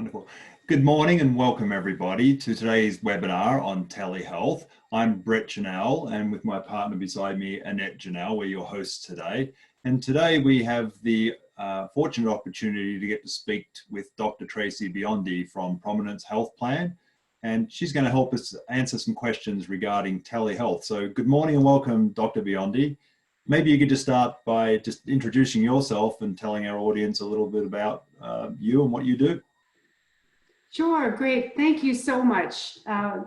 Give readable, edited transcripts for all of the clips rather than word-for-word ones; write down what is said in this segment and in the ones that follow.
Wonderful. Good morning and welcome everybody to today's webinar on telehealth. I'm Brett Janelle, and with my partner beside me, Annette Janelle, we're your hosts today. And today we have the fortunate opportunity to get to speak with Dr. Traci Biondi from Prominence Health Plan. And she's going to help us answer some questions regarding telehealth. So good morning and welcome, Dr. Biondi. Maybe you could just start by just introducing yourself and telling our audience a little bit about you and what you do. Sure, great. Thank you so much.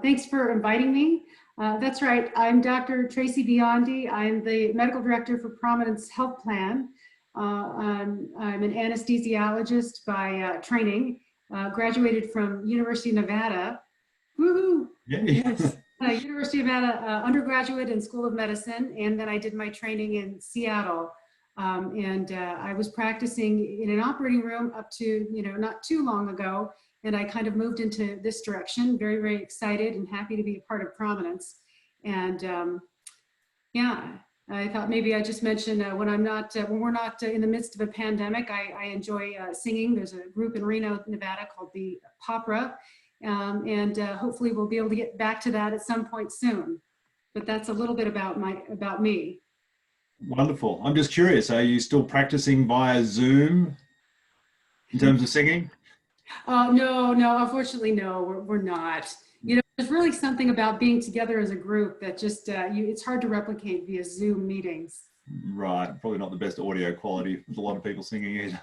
Thanks for inviting me. That's right, I'm Dr. Traci Biondi. I'm the medical director for Prominence Health Plan. I'm an anesthesiologist by training, graduated from University of Nevada. Woohoo! Yes. University of Nevada undergraduate in School of Medicine, and then I did my training in Seattle. I was practicing in an operating room up to, not too long ago. And I kind of moved into this direction, very, very excited and happy to be a part of Prominence. And yeah, I thought maybe I just mention when we're not in the midst of a pandemic, I enjoy singing. There's a group in Reno, Nevada called the Popra. Hopefully we'll be able to get back to that at some point soon. But that's a little bit about me. Wonderful. I'm just curious, are you still practicing via Zoom in terms of singing? No, unfortunately, no, we're not. There's really something about being together as a group that just, it's hard to replicate via Zoom meetings. Right, probably not the best audio quality with a lot of people singing either.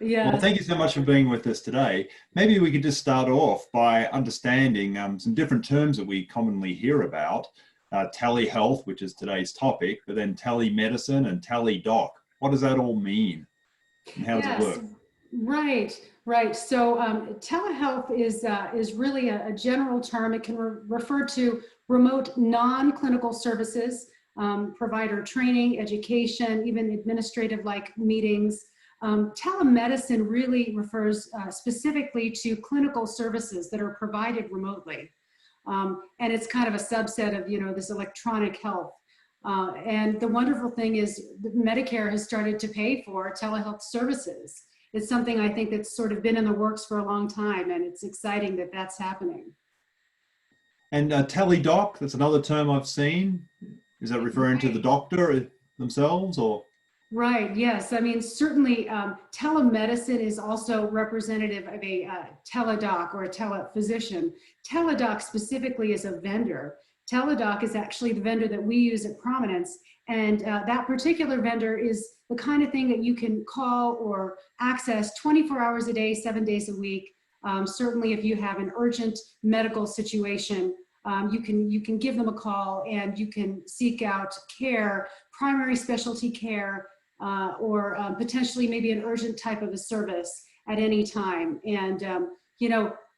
Yeah. Well, thank you so much for being with us today. Maybe we could just start off by understanding some different terms that we commonly hear about. Telehealth, which is today's topic, but then telemedicine and Teladoc. What does that all mean? And how does it work? Right. So telehealth is really a general term. It can refer to remote non-clinical services, provider training, education, even administrative-like meetings. Telemedicine really refers specifically to clinical services that are provided remotely. And it's kind of a subset of, this electronic health. And the wonderful thing is that Medicare has started to pay for telehealth services. It's something I think that's sort of been in the works for a long time, and it's exciting that that's happening. And Teladoc, that's another term I've seen. Is that referring to the doctor themselves, or? Right, yes. I mean, certainly telemedicine is also representative of a Teladoc or a telephysician. Teladoc specifically is a vendor. Teladoc is actually the vendor that we use at Prominence, and that particular vendor is the kind of thing that you can call or access 24 hours a day, 7 days a week. Certainly if you have an urgent medical situation, you can give them a call and you can seek out care, primary specialty care, or potentially maybe an urgent type of a service at any time. And,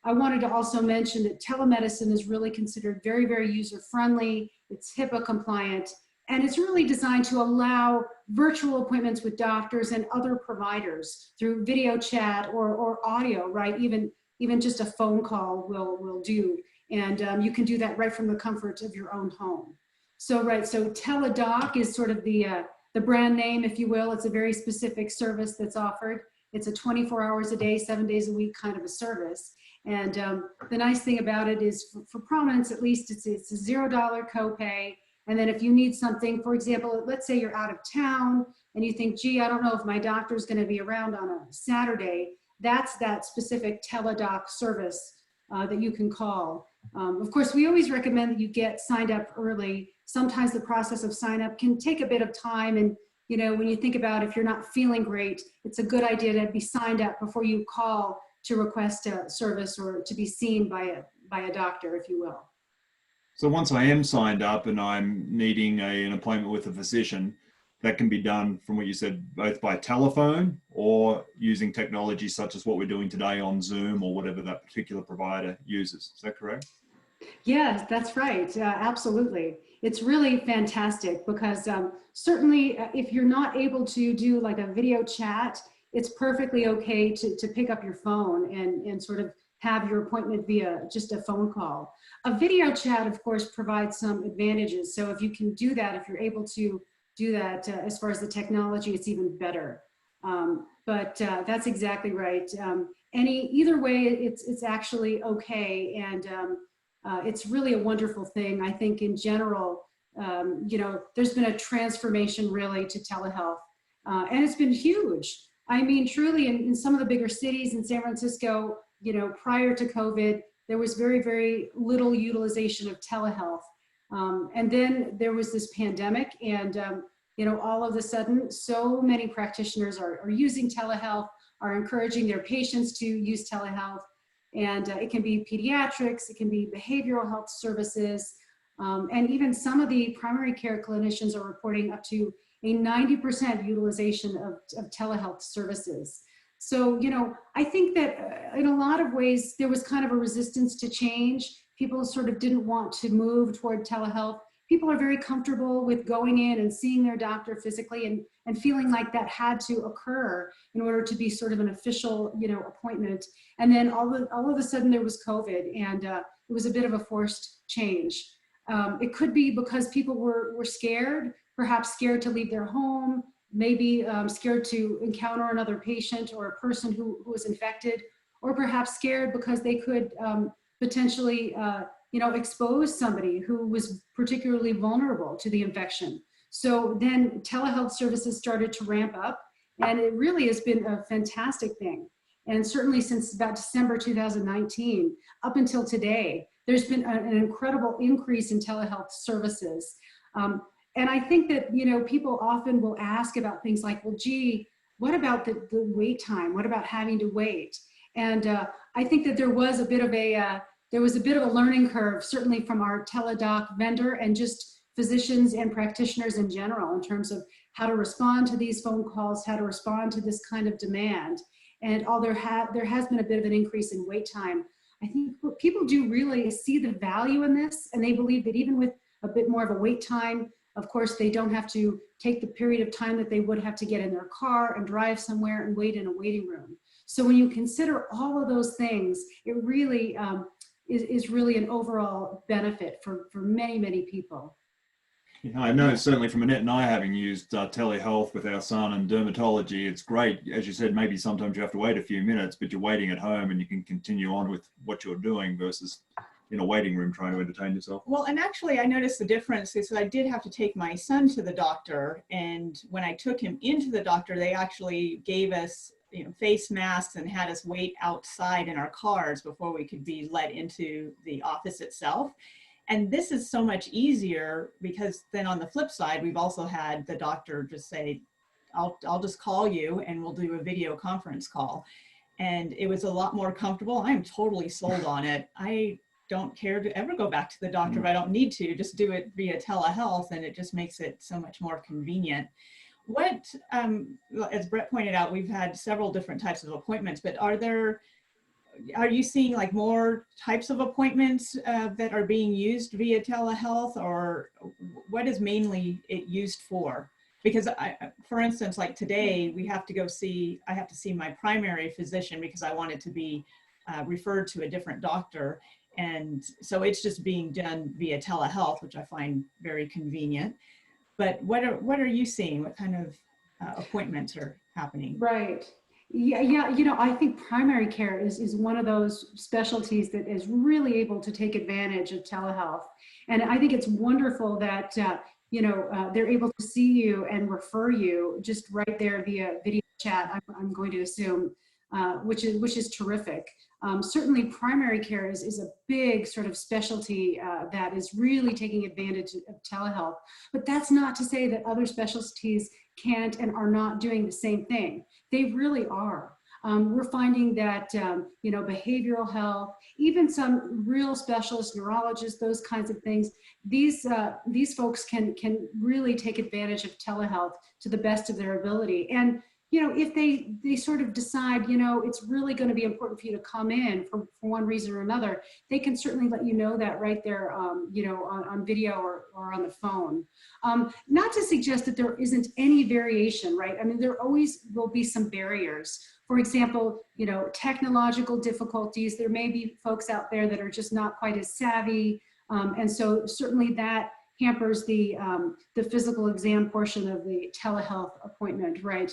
I wanted to also mention that telemedicine is really considered very, very user-friendly. It's HIPAA compliant, and it's really designed to allow virtual appointments with doctors and other providers through video chat or audio, right? Even just a phone call will do. And you can do that right from the comfort of your own home. So Teladoc is sort of the brand name, if you will. It's a very specific service that's offered. It's a 24 hours a day, 7 days a week kind of a service. And the nice thing about it is for Prominence, at least, it's a $0 copay. And then if you need something, for example, let's say you're out of town and you think, gee, I don't know if my doctor's going to be around on a Saturday, that's that specific Teladoc service that you can call. Of course, we always recommend that you get signed up early. Sometimes the process of sign up can take a bit of time. And, when you think about if you're not feeling great, it's a good idea to be signed up before you call to request a service or to be seen by a doctor, if you will. So once I am signed up and I'm needing an appointment with a physician, that can be done from what you said, both by telephone or using technology such as what we're doing today on Zoom or whatever that particular provider uses. Is that correct? Yes, that's right. Absolutely. It's really fantastic because certainly if you're not able to do like a video chat, it's perfectly okay to pick up your phone and sort of have your appointment via just a phone call. A video chat, of course, provides some advantages. So if you can do that, if you're able to do that as far as the technology, it's even better. But that's exactly right. either way, it's actually okay. And it's really a wonderful thing. I think in general, there's been a transformation really to telehealth, and it's been huge. I mean, truly, in some of the bigger cities, in San Francisco, prior to COVID, there was very, very little utilization of telehealth. And then there was this pandemic, and all of a sudden, so many practitioners are using telehealth, are encouraging their patients to use telehealth. And it can be pediatrics, it can be behavioral health services, and even some of the primary care clinicians are reporting up to a 90% utilization of telehealth services. So, I think that in a lot of ways, there was kind of a resistance to change. People sort of didn't want to move toward telehealth. People are very comfortable with going in and seeing their doctor physically and feeling like that had to occur in order to be sort of an official, appointment. And then all of a sudden there was COVID, and it was a bit of a forced change. It could be because people were scared, perhaps scared to leave their home, maybe scared to encounter another patient or a person who was infected, or perhaps scared because they could potentially expose somebody who was particularly vulnerable to the infection. So then telehealth services started to ramp up, and it really has been a fantastic thing. And certainly since about December 2019, up until today, there's been an incredible increase in telehealth services. And I think that, people often will ask about things like, well, gee, what about the wait time? What about having to wait? And I think that there was a bit of a learning curve, certainly from our Teladoc vendor and just physicians and practitioners in general, in terms of how to respond to these phone calls, how to respond to this kind of demand. And there has been a bit of an increase in wait time. I think people do really see the value in this, and they believe that even with a bit more of a wait time, of course, they don't have to take the period of time that they would have to get in their car and drive somewhere and wait in a waiting room. So when you consider all of those things, it really is really an overall benefit for many, many people. Yeah, I know certainly from Annette and I having used telehealth with our son and dermatology, it's great. As you said, maybe sometimes you have to wait a few minutes, but you're waiting at home and you can continue on with what you're doing versus in a waiting room trying to entertain yourself. Well, and actually I noticed the difference is I did have to take my son to the doctor, and when I took him into the doctor, they actually gave us face masks and had us wait outside in our cars before we could be let into the office itself. And this is so much easier because then on the flip side, we've also had the doctor just say, I'll just call you and we'll do a video conference call. And it was a lot more comfortable. I'm totally sold on it. I don't care to ever go back to the doctor if I don't need to, just do it via telehealth, and it just makes it so much more convenient. What, as Brett pointed out, we've had several different types of appointments, but are you seeing like more types of appointments that are being used via telehealth, or what is mainly it used for? Because for instance, like today, I have to see my primary physician because I want it to be referred to a different doctor. And so it's just being done via telehealth, which I find very convenient. But what are you seeing? What kind of appointments are happening? Right. Yeah. I think primary care is one of those specialties that is really able to take advantage of telehealth. And I think it's wonderful that, they're able to see you and refer you just right there via video chat, I'm going to assume, which is terrific. Certainly primary care is a big sort of specialty that is really taking advantage of telehealth. But that's not to say that other specialties can't and are not doing the same thing. They really are. We're finding that, behavioral health, even some real specialists, neurologists, those kinds of things, these folks can really take advantage of telehealth to the best of their ability. And if they sort of decide, it's really going to be important for you to come in for one reason or another, they can certainly let you know that right there, on video or on the phone. Not to suggest that there isn't any variation, right? I mean, there always will be some barriers. For example, technological difficulties. There may be folks out there that are just not quite as savvy. And so certainly that hampers the physical exam portion of the telehealth appointment, right?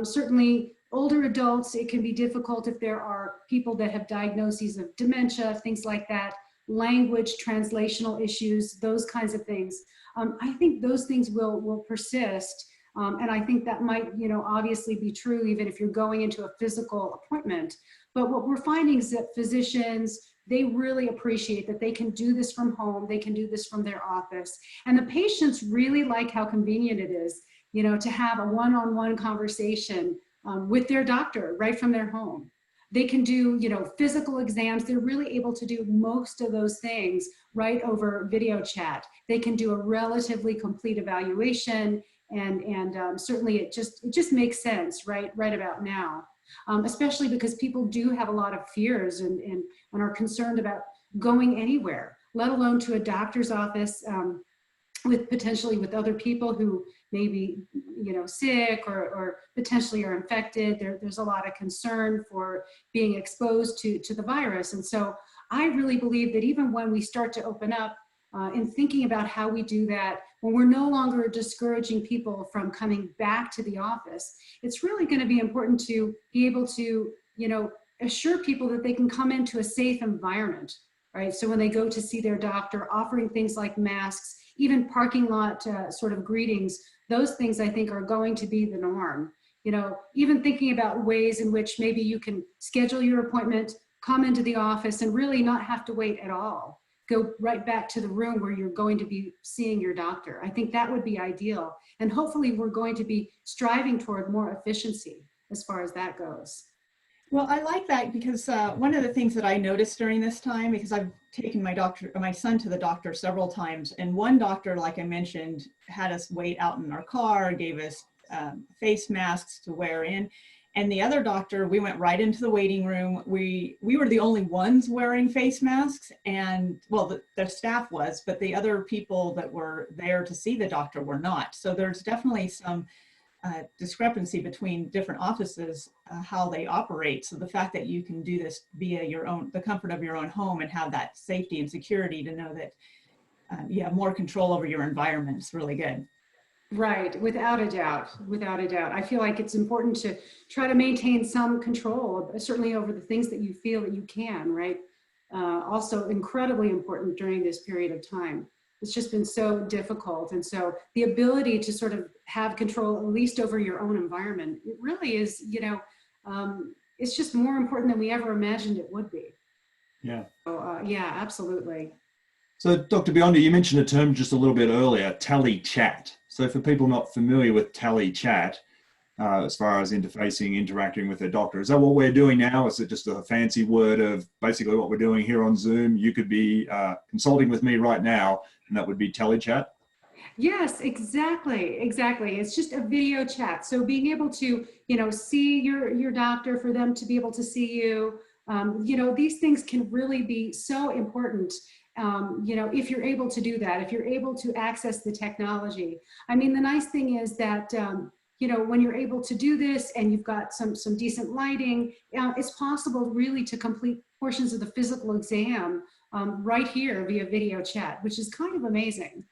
Certainly older adults, it can be difficult if there are people that have diagnoses of dementia, things like that, language, translational issues, those kinds of things. I think those things will persist. And I think that might, obviously be true even if you're going into a physical appointment. But what we're finding is that physicians, they really appreciate that they can do this from home, they can do this from their office. And the patients really like how convenient it is, to have a one-on-one conversation with their doctor right from their home. They can do, physical exams. They're really able to do most of those things right over video chat. They can do a relatively complete evaluation, and certainly it just makes sense right about now, especially because people do have a lot of fears and are concerned about going anywhere, let alone to a doctor's office potentially with other people who may be, sick or potentially are infected. There's a lot of concern for being exposed to the virus. And so I really believe that even when we start to open up in thinking about how we do that, when we're no longer discouraging people from coming back to the office, it's really going to be important to be able to, assure people that they can come into a safe environment, right? So when they go to see their doctor, offering things like masks, even parking lot sort of greetings, those things I think are going to be the norm. Even thinking about ways in which maybe you can schedule your appointment, come into the office and really not have to wait at all. Go right back to the room where you're going to be seeing your doctor. I think that would be ideal. And hopefully we're going to be striving toward more efficiency as far as that goes. Well, I like that because one of the things that I noticed during this time, because I've taken my son to the doctor several times, and one doctor, like I mentioned, had us wait out in our car, gave us face masks to wear in. And the other doctor, we went right into the waiting room. We were the only ones wearing face masks, and well, the staff was, but the other people that were there to see the doctor were not. So there's definitely some discrepancy between different offices, how they operate. So the fact that you can do this via the comfort of your own home and have that safety and security to know that you have more control over your environment is really good. Right, without a doubt, without a doubt. I feel like it's important to try to maintain some control, certainly over the things that you feel that you can, right? Also incredibly important during this period of time. It's just been so difficult. And so the ability to sort of have control, at least over your own environment, it really is, it's just more important than we ever imagined it would be. Yeah. So, yeah, absolutely. So Dr. Biondi, you mentioned a term just a little bit earlier, telechat. So for people not familiar with telechat, as far as interacting with their doctor, is that what we're doing now? Is it just a fancy word of basically what we're doing here on Zoom? You could be consulting with me right now, and that would be telechat? Yes, exactly. It's just a video chat. So being able to, see your doctor, for them to be able to see you, these things can really be so important. If you're able to do that, if you're able to access the technology. I mean, the nice thing is that, when you're able to do this and you've got some decent lighting, it's possible really to complete portions of the physical exam right here via video chat, which is kind of amazing.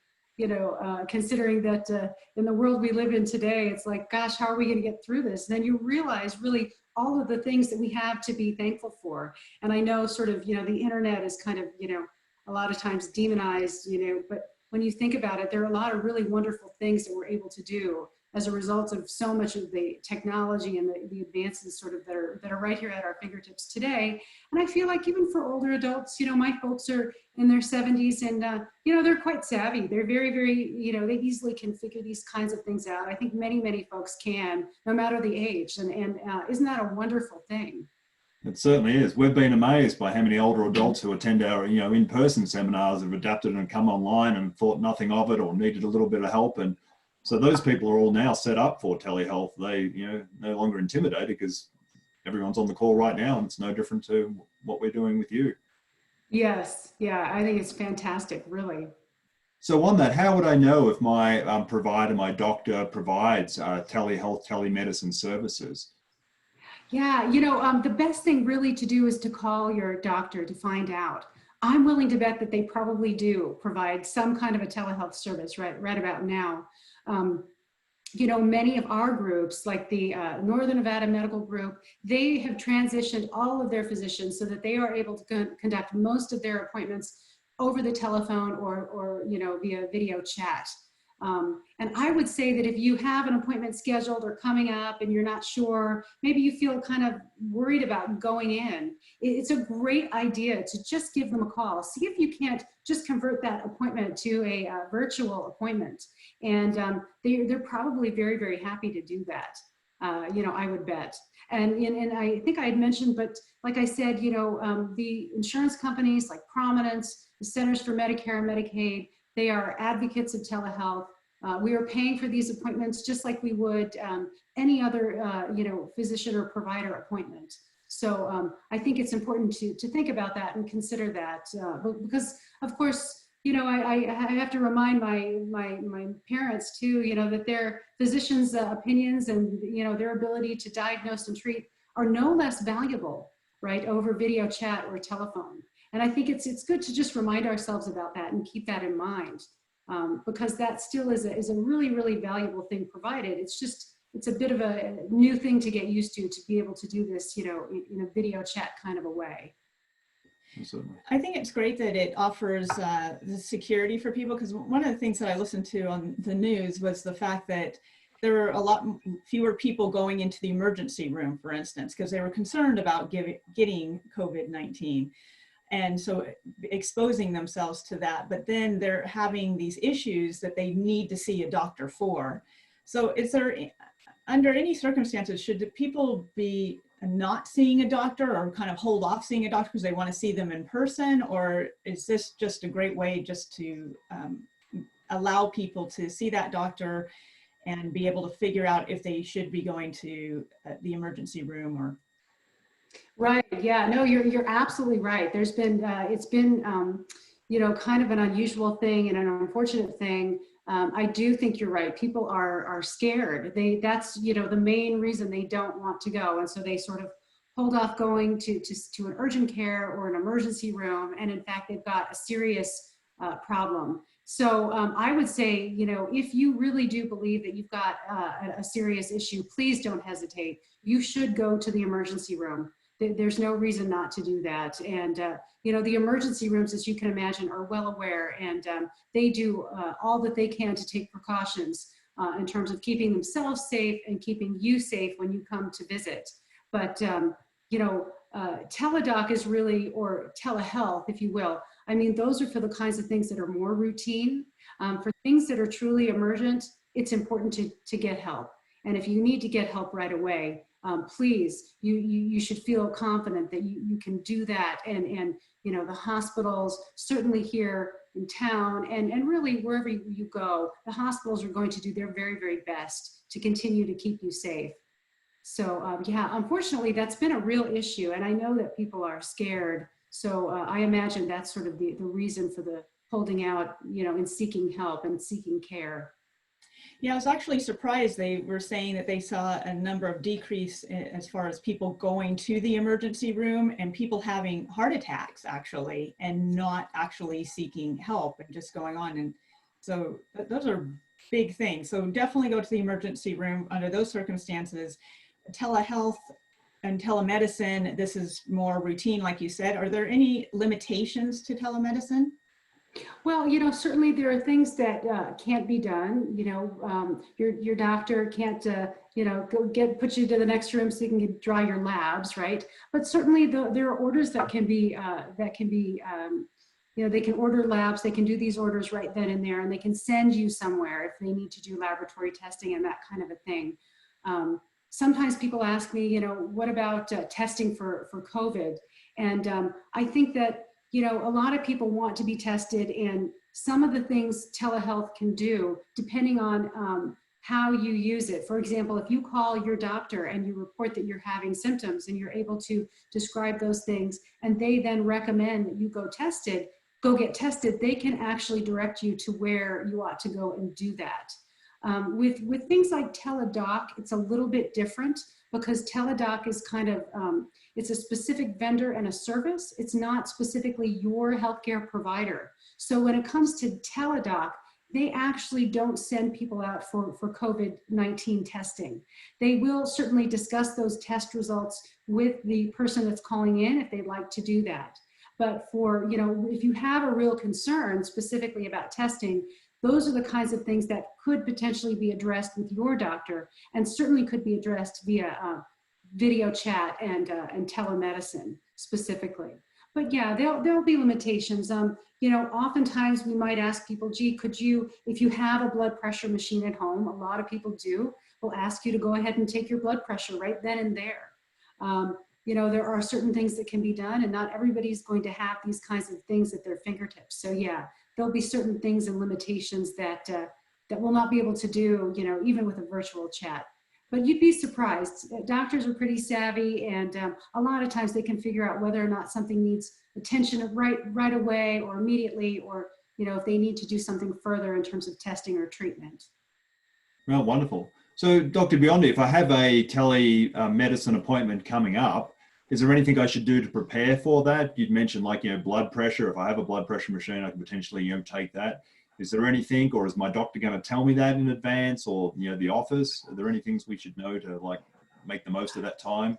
Considering that in the world we live in today, it's like, gosh, how are we going to get through this? And then you realize really all of the things that we have to be thankful for. And I know sort of, the internet is kind of, a lot of times demonized, but when you think about it, there are a lot of really wonderful things that we're able to do as a result of so much of the technology and the advances sort of that are right here at our fingertips today. And I feel like even for older adults, my folks are in their 70s and, they're quite savvy. They're very, very, they easily can figure these kinds of things out. I think many, many folks can, no matter the age. And isn't that a wonderful thing? It certainly is. We've been amazed by how many older adults who attend our, in-person seminars have adapted and come online and thought nothing of it or needed a little bit of help. And so those people are all now set up for telehealth. They, no longer intimidated because everyone's on the call right now, and it's no different to what we're doing with you. Yes. Yeah. I think it's fantastic, really. So on that, how would I know if my provider, my doctor provides telehealth, telemedicine services? Yeah, the best thing really to do is to call your doctor to find out. I'm willing to bet that they probably do provide some kind of a telehealth service right about now. many of our groups, like the Northern Nevada Medical Group, they have transitioned all of their physicians so that they are able to conduct most of their appointments over the telephone or via video chat. And I would say that if you have an appointment scheduled or coming up and you're not sure, maybe you feel kind of worried about going in, it's a great idea to just give them a call. See if you can't just convert that appointment to a virtual appointment. And they're probably very, very happy to do that. I would bet. And I think I had mentioned, but like I said, the insurance companies like Prominence, the Centers for Medicare and Medicaid, they are advocates of telehealth. We are paying for these appointments just like we would any other, physician or provider appointment. So I think it's important to think about that and consider that because, of course, I have to remind my parents too, that their physicians' opinions and their ability to diagnose and treat are no less valuable, right, over video chat or telephone. And I think it's good to just remind ourselves about that and keep that in mind, because that still is a really, really valuable thing provided. It's a bit of a new thing to get used to be able to do this, in a video chat kind of a way. I think it's great that it offers the security for people, because one of the things that I listened to on the news was the fact that there were a lot fewer people going into the emergency room, for instance, because they were concerned about getting COVID-19. And so exposing themselves to that, but then they're having these issues that they need to see a doctor for. So is there, under any circumstances, should people be not seeing a doctor or kind of hold off seeing a doctor because they want to see them in person? Or is this just a great way just to allow people to see that doctor and be able to figure out if they should be going to the emergency room or? Right. Yeah. No, you're absolutely right. There's been it's been kind of an unusual thing and an unfortunate thing. I do think you're right. People are scared. That's the main reason they don't want to go, and so they sort of hold off going to an urgent care or an emergency room. And in fact, they've got a serious problem. So I would say, if you really do believe that you've got a serious issue, please don't hesitate. You should go to the emergency room. There's no reason not to do that. And, the emergency rooms, as you can imagine, are well aware, and they do all that they can to take precautions in terms of keeping themselves safe and keeping you safe when you come to visit. But, Teladoc is really, or telehealth, if you will. I mean, those are for the kinds of things that are more routine. For things that are truly emergent, it's important to get help. And if you need to get help right away, please, you should feel confident that you can do that. And the hospitals, certainly here in town and really wherever you go, the hospitals are going to do their very, very best to continue to keep you safe. So yeah, unfortunately, that's been a real issue. And I know that people are scared. So I imagine that's sort of the reason for the holding out, and seeking help and seeking care. Yeah, I was actually surprised. They were saying that they saw a number of decrease as far as people going to the emergency room and people having heart attacks actually, and not actually seeking help and just going on. And so those are big things. So definitely go to the emergency room under those circumstances. Telehealth and telemedicine, this is more routine, like you said. Are there any limitations to telemedicine? Well, certainly there are things that can't be done. Your doctor can't, put you to the next room so you can draw your labs, right? But certainly there are orders that can be, they can order labs, they can do these orders right then and there, and they can send you somewhere if they need to do laboratory testing and that kind of a thing. Sometimes people ask me, what about testing for COVID? And I think that, a lot of people want to be tested, and some of the things telehealth can do, depending on how you use it. For example, if you call your doctor and you report that you're having symptoms and you're able to describe those things, and they then recommend that you go get tested, they can actually direct you to where you ought to go and do that. With things like Teladoc, it's a little bit different because Teladoc is kind of, it's a specific vendor and a service. It's not specifically your healthcare provider. So when it comes to Teladoc, they actually don't send people out for COVID-19 testing. They will certainly discuss those test results with the person that's calling in if they'd like to do that. But for, if you have a real concern specifically about testing, those are the kinds of things that could potentially be addressed with your doctor, and certainly could be addressed via video chat and telemedicine specifically. But yeah, there'll be limitations. Oftentimes we might ask people, gee, could you, if you have a blood pressure machine at home, a lot of people do, will ask you to go ahead and take your blood pressure right then and there. There are certain things that can be done, and not everybody's going to have these kinds of things at their fingertips. So yeah, there'll be certain things and limitations that we'll not be able to do, even with a virtual chat. But you'd be surprised. Doctors are pretty savvy, and a lot of times they can figure out whether or not something needs attention right away or immediately, or if they need to do something further in terms of testing or treatment. Well, wonderful. So, Dr. Biondi, if I have a telemedicine appointment coming up, is there anything I should do to prepare for that? You'd mentioned blood pressure. If I have a blood pressure machine, I can potentially take that. Is there anything, or is my doctor going to tell me that in advance, or the office? Are there any things we should know to make the most of that time?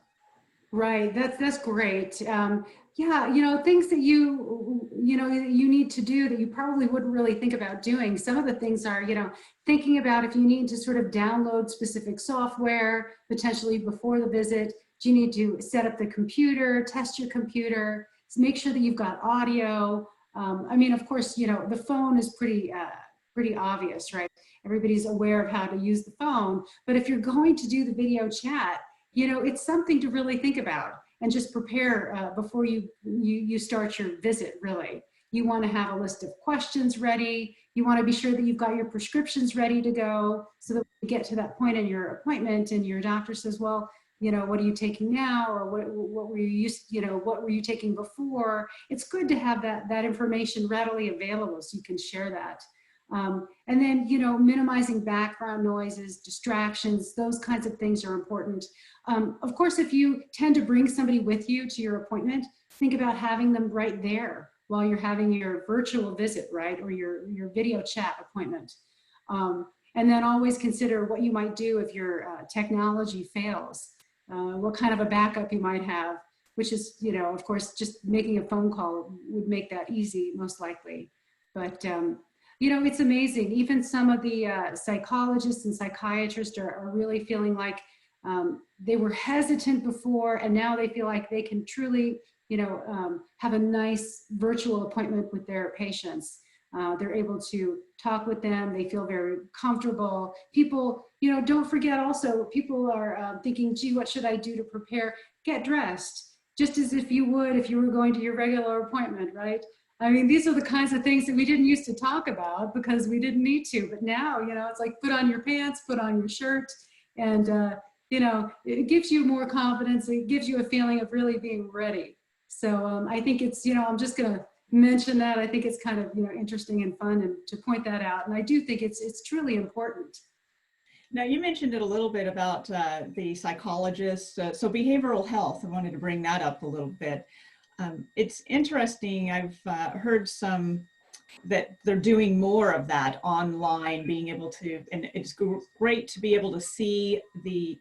Right, that's great. Yeah, things that you need to do that you probably wouldn't really think about doing. Some of the things are, thinking about if you need to sort of download specific software potentially before the visit. Do you need to set up the computer, test your computer, make sure that you've got audio? Of course, the phone is pretty obvious, right? Everybody's aware of how to use the phone. But if you're going to do the video chat, it's something to really think about and just prepare before you start your visit, really. You want to have a list of questions ready. You want to be sure that you've got your prescriptions ready to go, so that when you get to that point in your appointment and your doctor says, well, what are you taking now, or what were you taking before? It's good to have that information readily available so you can share that. And then, minimizing background noises, distractions, those kinds of things are important. Of course, if you tend to bring somebody with you to your appointment, think about having them right there while you're having your virtual visit, right? Or your video chat appointment. And then always consider what you might do if your technology fails. What kind of a backup you might have, which is, of course, just making a phone call would make that easy, most likely. But, it's amazing. Even some of the psychologists and psychiatrists are really feeling like they were hesitant before, and now they feel like they can truly, have a nice virtual appointment with their patients. They're able to talk with them. They feel very comfortable. People, don't forget also, people are thinking, gee, what should I do to prepare? Get dressed, just as if you would if you were going to your regular appointment, right? These are the kinds of things that we didn't used to talk about because we didn't need to. But now, it's like put on your pants, put on your shirt, and, it gives you more confidence. It gives you a feeling of really being ready. So I think it's, I'm just going to mention that. I think it's kind of, interesting and fun and to point that out. And I do think it's truly important. Now, you mentioned it a little bit about the psychologists. So behavioral health, I wanted to bring that up a little bit. It's interesting. I've heard some that they're doing more of that online, being able to, and it's great to be able to see the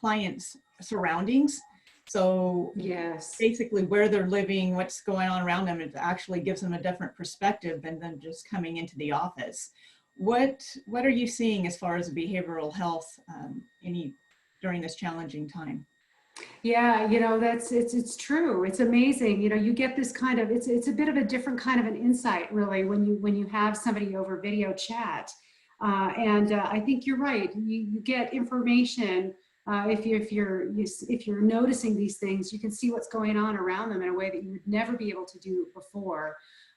client's surroundings. So yes, basically where they're living, what's going on around them, it actually gives them a different perspective than them just coming into the office. What are you seeing as far as behavioral health during this challenging time? Yeah, it's true. It's amazing. You get this kind of, it's a bit of a different kind of an insight, really, when you have somebody over video chat. And I think you're right. You get information. If you're noticing these things, you can see what's going on around them in a way that you would never be able to do before.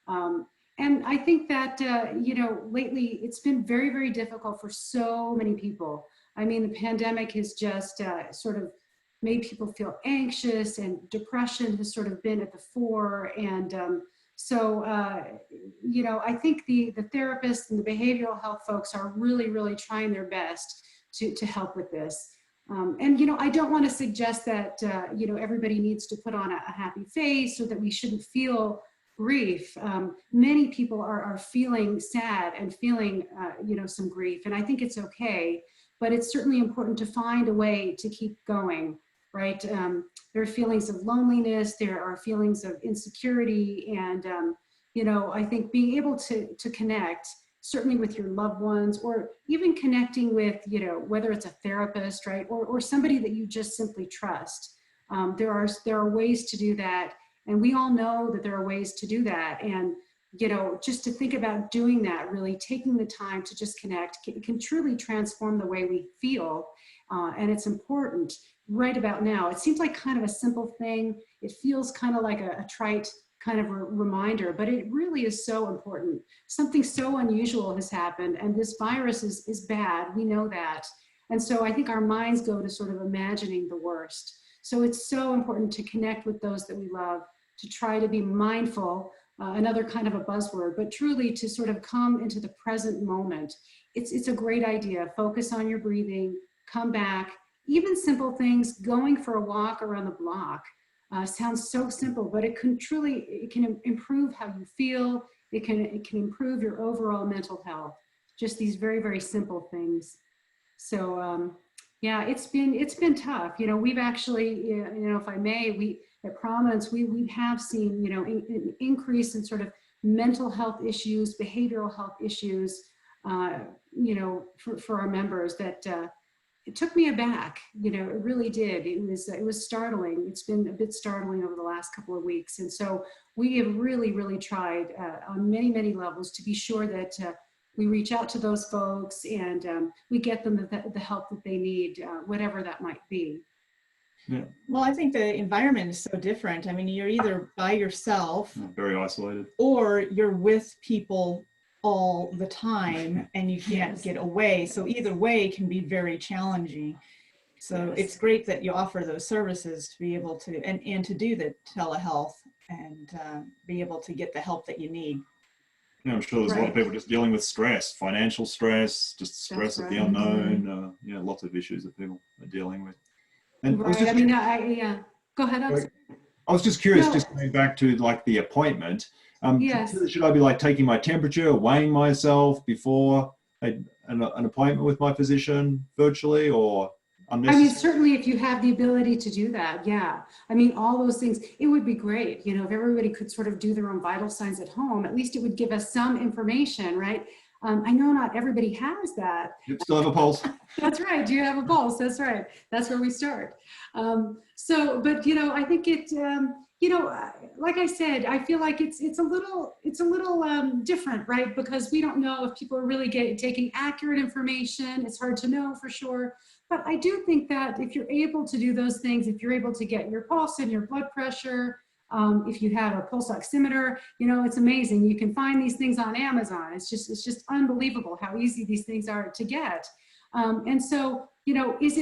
And I think that, lately it's been very, very difficult for so many people. The pandemic has just sort of made people feel anxious, and depression has sort of been at the fore. And so I think the therapists and the behavioral health folks are really, really trying their best to help with this. And I don't want to suggest that everybody needs to put on a happy face, or that we shouldn't feel grief. Many people are feeling sad and feeling, some grief, and I think it's okay, but it's certainly important to find a way to keep going, right? There are feelings of loneliness, there are feelings of insecurity, and, I think being able to connect, certainly with your loved ones, or even connecting with, whether it's a therapist, right, or somebody that you just simply trust. There are ways to do that, and we all know that there are ways to do that. And just to think about doing that, really taking the time to just connect, can truly transform the way we feel. And it's important right about now. It seems like kind of a simple thing. It feels kind of like a trite kind of a reminder, but it really is so important. Something so unusual has happened, and this virus is bad. We know that. And so I think our minds go to sort of imagining the worst. So it's so important to connect with those that we love, to try to be mindful, another kind of a buzzword, but truly to sort of come into the present moment. It's a great idea. Focus on your breathing, come back, even simple things, going for a walk around the block. Sounds so simple, but it can improve how you feel. It can improve your overall mental health. Just these very, very simple things. So yeah, it's been tough. We've actually, if I may, we at Prominence, we have seen, an increase in sort of mental health issues, behavioral health issues, for our members that. It took me aback, it really did. It was startling. It's been a bit startling over the last couple of weeks. And so we have really, really tried on many, many levels to be sure that we reach out to those folks and we get them the help that they need, whatever that might be. Yeah. Well, I think the environment is so different. I mean, you're either by yourself, Very isolated, or you're with people all the time and you can't Yes. get away. So either way can be very challenging. So Yes. it's great that you offer those services to be able to, and to do the telehealth and be able to get the help that you need. I'm sure there's a lot of people just dealing with stress, financial stress, just stress of the unknown. Lots of issues that people are dealing with. And right. Yeah. Go ahead. I was just curious, just going back to like the appointment. Yes. Should I be like taking my temperature, weighing myself before an appointment with my physician virtually, or unnecessary? I mean, certainly if you have the ability to do that, yeah. I mean, all those things, it would be great, if everybody could sort of do their own vital signs at home, at least it would give us some information, right? I know not everybody has that. You still have a pulse? That's right. Do you have a pulse? That's right. That's where we start. But I think it, like I said, I feel like it's a little different, right? Because we don't know if people are really taking accurate information. It's hard to know for sure. But I do think that if you're able to do those things, if you're able to get your pulse and your blood pressure, if you have a pulse oximeter, it's amazing. You can find these things on Amazon. It's just unbelievable how easy these things are to get. And so, is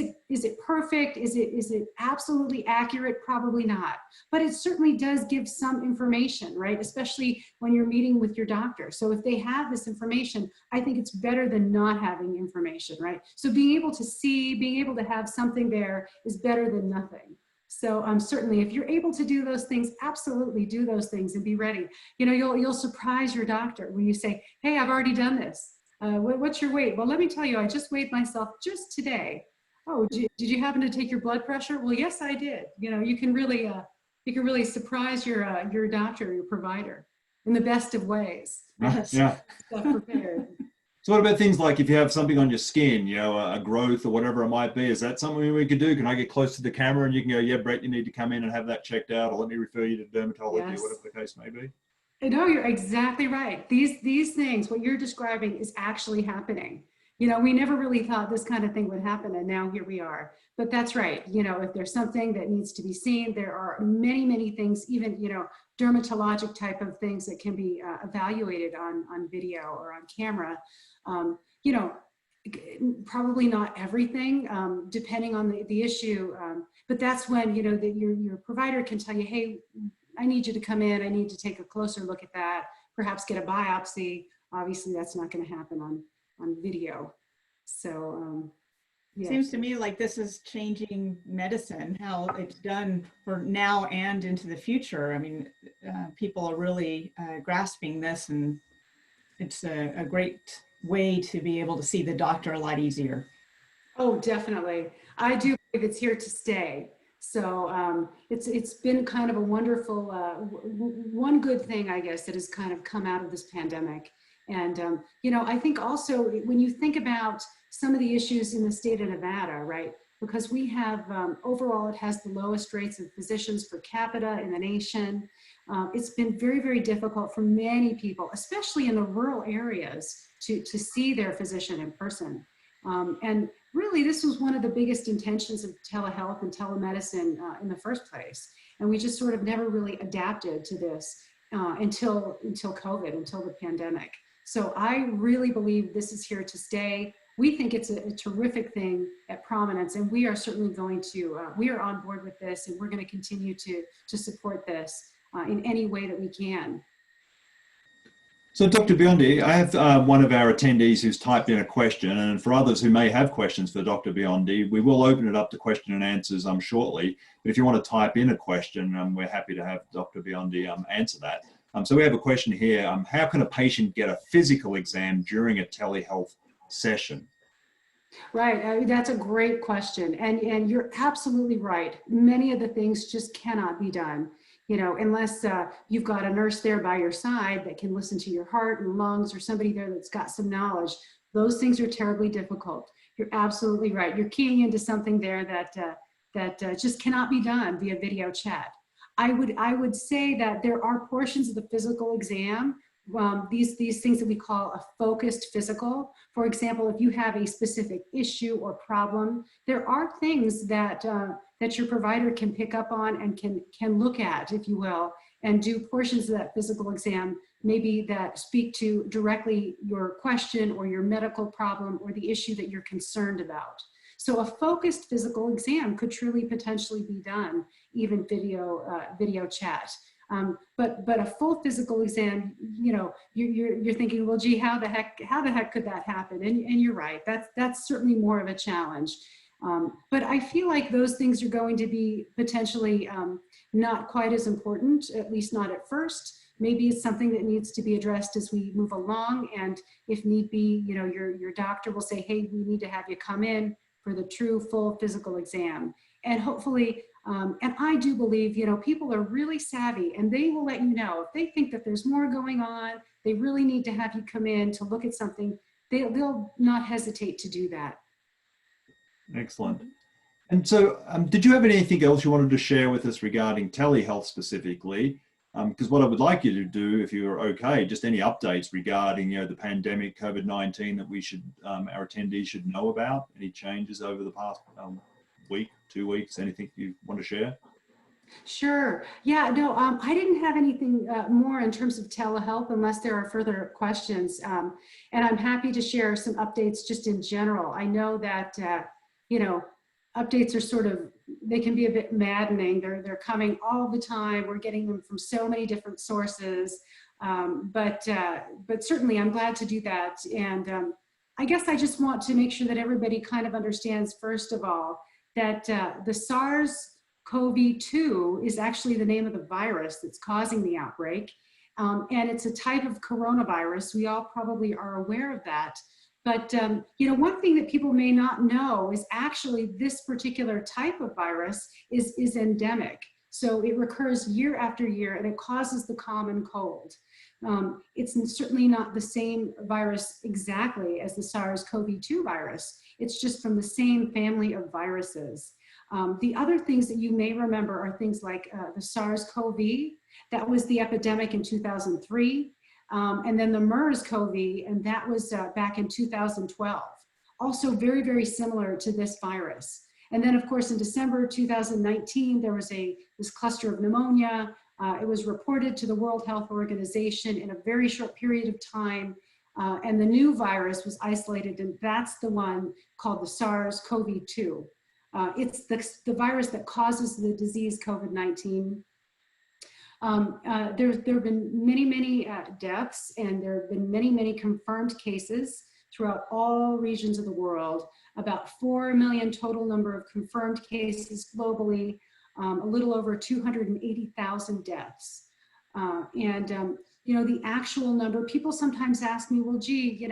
it perfect? Is it absolutely accurate? Probably not. But it certainly does give some information, right? Especially when you're meeting with your doctor. So if they have this information, I think it's better than not having information, right? So being able to have something there is better than nothing. So certainly if you're able to do those things, absolutely do those things and be ready. You'll surprise your doctor when you say, hey, I've already done this. What's your weight? Well, let me tell you, I just weighed myself just today. Oh, did you happen to take your blood pressure? Well, yes, I did. You can really surprise your doctor, your provider, in the best of ways. Yes. Yeah. Stuff prepared. So what about things like if you have something on your skin, a growth or whatever it might be, is that something we could do? Can I get close to the camera and you can go, yeah, Brett, you need to come in and have that checked out, or let me refer you to dermatology, or whatever the case may be? No, you're exactly right. These things, what you're describing is actually happening. We never really thought this kind of thing would happen, and now here we are. But that's right. If there's something that needs to be seen, there are many, many things, even, dermatologic type of things that can be evaluated on video or on camera. Probably not everything, depending on the issue. But that's when, your provider can tell you, hey, I need you to come in. I need to take a closer look at that, perhaps get a biopsy. Obviously, that's not going to happen on video. So, Seems to me like this is changing medicine, how it's done for now and into the future. I mean, people are really grasping this, and it's a great way to be able to see the doctor a lot easier. Oh, definitely. I do believe it's here to stay. So it's been kind of a wonderful, one good thing, I guess, that has kind of come out of this pandemic. And, I think also when you think about some of the issues in the state of Nevada, right? Because we have, overall, it has the lowest rates of physicians per capita in the nation. It's been very, very difficult for many people, especially in the rural areas, to see their physician in person. And really, this was one of the biggest intentions of telehealth and telemedicine in the first place. And we just sort of never really adapted to this until COVID, until the pandemic. So I really believe this is here to stay. We think it's a terrific thing at Prominence, and we are certainly going to, we are on board with this, and we're going to continue to support this in any way that we can. So Dr. Biondi, I have one of our attendees who's typed in a question, and for others who may have questions for Dr. Biondi, we will open it up to question and answers shortly. But if you want to type in a question, we're happy to have Dr. Biondi answer that. So we have a question here. How can a patient get a physical exam during a telehealth session? Right, that's a great question. And you're absolutely right. Many of the things just cannot be done, unless you've got a nurse there by your side that can listen to your heart and lungs, or somebody there that's got some knowledge. Those things are terribly difficult. You're absolutely right. You're keying into something there that just cannot be done via video chat. I would say that there are portions of the physical exam, these things that we call a focused physical. For example, if you have a specific issue or problem, there are things that that your provider can pick up on and can look at, if you will, and do portions of that physical exam, maybe that speak to directly your question or your medical problem or the issue that you're concerned about. So a focused physical exam could truly potentially be done, even video chat. But a full physical exam, you're thinking, well, gee, how the heck could that happen? And you're right. That's certainly more of a challenge. But I feel like those things are going to be potentially not quite as important, at least not at first. Maybe it's something that needs to be addressed as we move along. And if need be, your doctor will say, hey, we need to have you come in for the true full physical exam. And hopefully, and I do believe, people are really savvy, and they will let you know if they think that there's more going on, they really need to have you come in to look at something, they'll not hesitate to do that. Excellent. And so did you have anything else you wanted to share with us regarding telehealth specifically? Because what I would like you to do, if you're okay, just any updates regarding the pandemic, COVID-19 that we should, our attendees should know about, any changes over the past week, 2 weeks, anything you want to share? Sure. Yeah, no, I didn't have anything more in terms of telehealth unless there are further questions. And I'm happy to share some updates just in general. I know that, updates are sort of, they can be a bit maddening. They're coming all the time. We're getting them from so many different sources. But certainly I'm glad to do that. And I guess I just want to make sure that everybody kind of understands, first of all, that the SARS-CoV-2 is actually the name of the virus that's causing the outbreak. And it's a type of coronavirus. We all probably are aware of that. But one thing that people may not know is actually this particular type of virus is endemic. So it recurs year after year, and it causes the common cold. It's certainly not the same virus exactly as the SARS-CoV-2 virus. It's just from the same family of viruses. The other things that you may remember are things like the SARS-CoV, that was the epidemic in 2003. And then the MERS-CoV, and that was back in 2012. Also very, very similar to this virus. And then of course in December 2019, there was this cluster of pneumonia. It was reported to the World Health Organization in a very short period of time. And the new virus was isolated, and that's the one called the SARS-CoV-2. It's the virus that causes the disease COVID-19. There have been many deaths, and there have been many confirmed cases. throughout all regions of the world, about 4 million total number of confirmed cases globally, a little over 280,000 deaths. The actual number, people sometimes ask me, well, gee,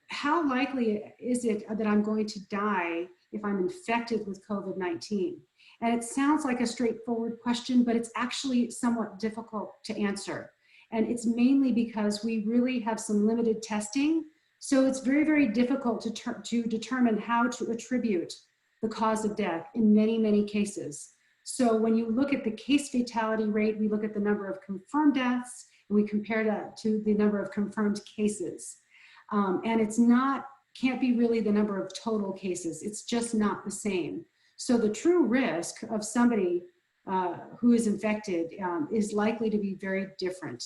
how likely is it that I'm going to die if I'm infected with COVID-19? And it sounds like a straightforward question, but it's actually somewhat difficult to answer. And it's mainly because we really have some limited testing. So it's very, very difficult to determine how to attribute the cause of death in many, many cases. So when you look at the case fatality rate, we look at the number of confirmed deaths, and we compare that to the number of confirmed cases. And can't be really the number of total cases. It's just not the same. So the true risk of somebody who is infected is likely to be very different.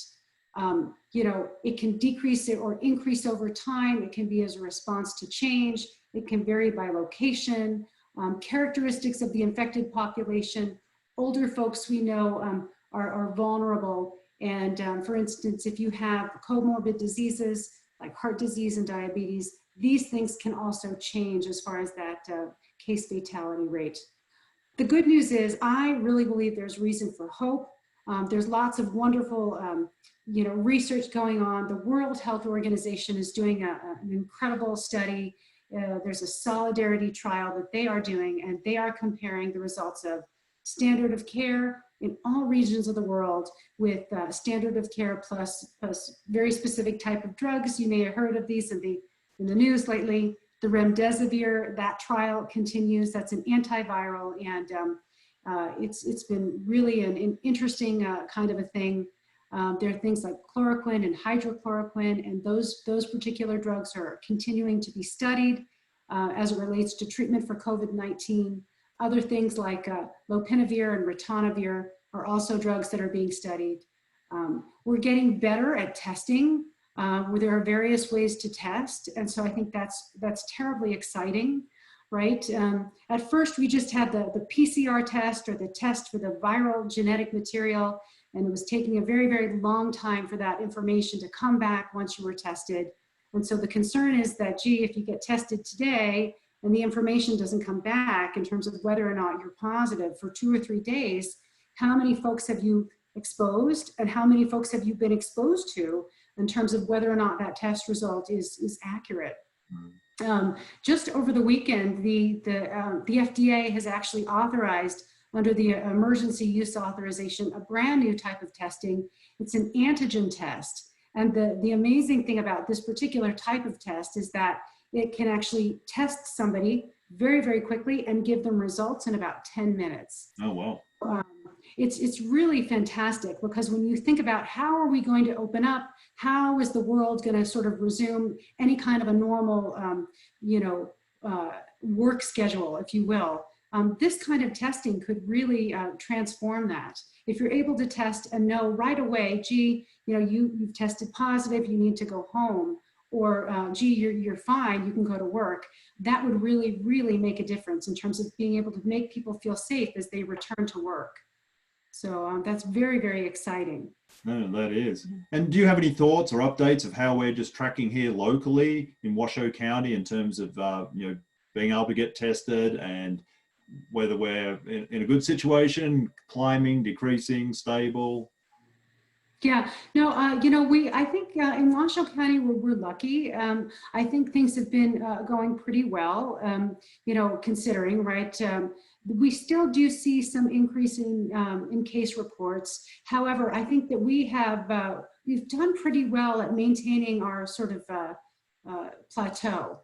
It can decrease or increase over time. It can be as a response to change. It can vary by location, characteristics of the infected population. Older folks we know are vulnerable. And for instance, if you have comorbid diseases like heart disease and diabetes, these things can also change as far as that case fatality rate. The good news is I really believe there's reason for hope. There's lots of wonderful research going on. The World Health Organization is doing an incredible study. There's a solidarity trial that they are doing, and they are comparing the results of standard of care in all regions of the world with standard of care plus very specific type of drugs. You may have heard of these in the news lately. The remdesivir, that trial continues. That's an antiviral, and it's been really an interesting kind of a thing. There are things like chloroquine and hydrochloroquine, and those particular drugs are continuing to be studied as it relates to treatment for COVID-19. Other things like lopinavir and ritonavir are also drugs that are being studied. We're getting better at testing, where there are various ways to test, and so I think that's terribly exciting, right? At first, we just had the PCR test, or the test for the viral genetic material, and it was taking a very, very long time for that information to come back once you were tested. And so the concern is that, gee, if you get tested today and the information doesn't come back in terms of whether or not you're positive for 2 or 3 days, how many folks have you exposed, and how many folks have you been exposed to in terms of whether or not that test result is accurate? Just over the weekend, the FDA has actually authorized, under the emergency use authorization, a brand new type of testing. It's an antigen test. And the amazing thing about this particular type of test is that it can actually test somebody very, very quickly and give them results in about 10 minutes. Oh, wow. It's really fantastic, because when you think about how are we going to open up, how is the world going to sort of resume any kind of a normal, work schedule, if you will, this kind of testing could really transform that. If you're able to test and know right away, gee, you've tested positive, you need to go home, or gee, you're fine, you can go to work, that would really, really make a difference in terms of being able to make people feel safe as they return to work. So that's very, very exciting. No, that is. And do you have any thoughts or updates of how we're just tracking here locally in Washoe County in terms of being able to get tested, and whether we're in a good situation, climbing, decreasing, stable? Yeah, no, I think in Washoe County, we're lucky. I think things have been going pretty well, considering, right? We still do see some increase in case reports. However, I think that we've done pretty well at maintaining our sort of plateau